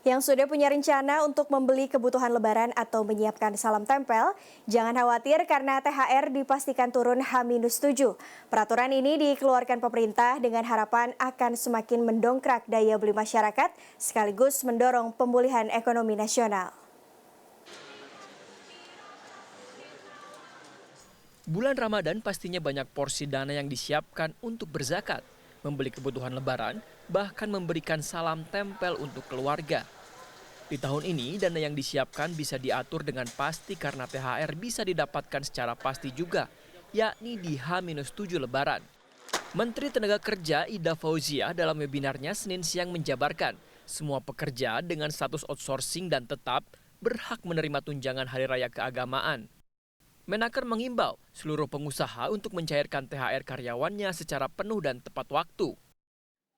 Yang sudah punya rencana untuk membeli kebutuhan lebaran atau menyiapkan salam tempel, jangan khawatir karena THR dipastikan turun H-7. Peraturan ini dikeluarkan pemerintah dengan harapan akan semakin mendongkrak daya beli masyarakat sekaligus mendorong pemulihan ekonomi nasional. Bulan Ramadan pastinya banyak porsi dana yang disiapkan untuk berzakat, membeli kebutuhan lebaran, bahkan memberikan salam tempel untuk keluarga. Di tahun ini, dana yang disiapkan bisa diatur dengan pasti karena THR bisa didapatkan secara pasti juga, yakni di H-7 Lebaran. Menteri Tenaga Kerja Ida Fauzia dalam webinarnya Senin siang menjabarkan, semua pekerja dengan status outsourcing dan tetap berhak menerima tunjangan Hari Raya Keagamaan. Menaker mengimbau seluruh pengusaha untuk mencairkan THR karyawannya secara penuh dan tepat waktu.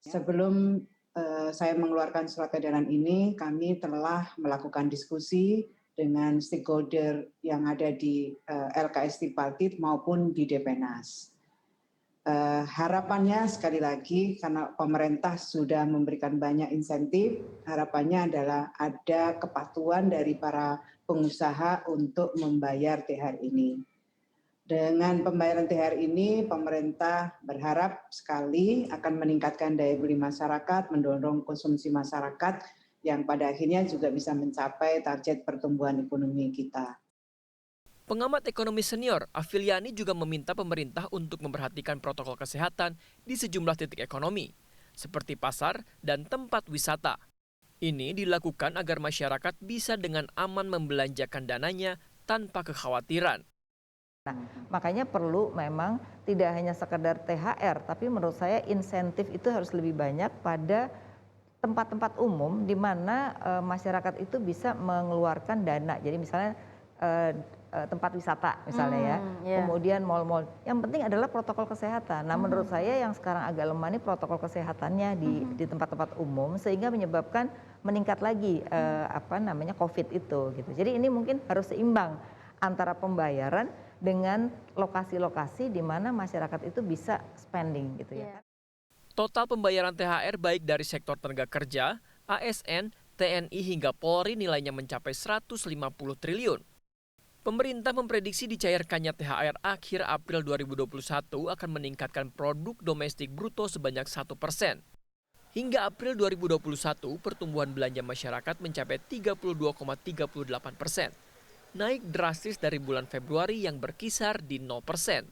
Sebelum saya mengeluarkan surat edaran ini, kami telah melakukan diskusi dengan stakeholder yang ada di LKS Tripartit maupun di Depenas. Harapannya sekali lagi karena pemerintah sudah memberikan banyak insentif, harapannya adalah ada kepatuhan dari para pengusaha untuk membayar THR ini. Dengan pembayaran THR ini, pemerintah berharap sekali akan meningkatkan daya beli masyarakat, mendorong konsumsi masyarakat yang pada akhirnya juga bisa mencapai target pertumbuhan ekonomi kita. Pengamat ekonomi senior, Afiliani juga meminta pemerintah untuk memperhatikan protokol kesehatan di sejumlah titik ekonomi, seperti pasar dan tempat wisata. Ini dilakukan agar masyarakat bisa dengan aman membelanjakan dananya tanpa kekhawatiran. Nah, makanya perlu memang tidak hanya sekedar THR, tapi menurut saya insentif itu harus lebih banyak pada tempat-tempat umum di mana masyarakat itu bisa mengeluarkan dana. Jadi misalnya tempat wisata misalnya kemudian mal-mal. Yang penting adalah protokol kesehatan. Nah, menurut saya yang sekarang agak lemah ini protokol kesehatannya di tempat-tempat umum sehingga menyebabkan meningkat lagi COVID itu gitu. Jadi ini mungkin harus seimbang antara pembayaran dengan lokasi-lokasi di mana masyarakat itu bisa spending gitu ya. Total pembayaran THR baik dari sektor tenaga kerja, ASN, TNI hingga Polri nilainya mencapai 150 triliun. Pemerintah memprediksi dicairkannya THR akhir April 2021 akan meningkatkan produk domestik bruto sebanyak 1%. Hingga April 2021, pertumbuhan belanja masyarakat mencapai 32,38%. Naik drastis dari bulan Februari yang berkisar di 0%.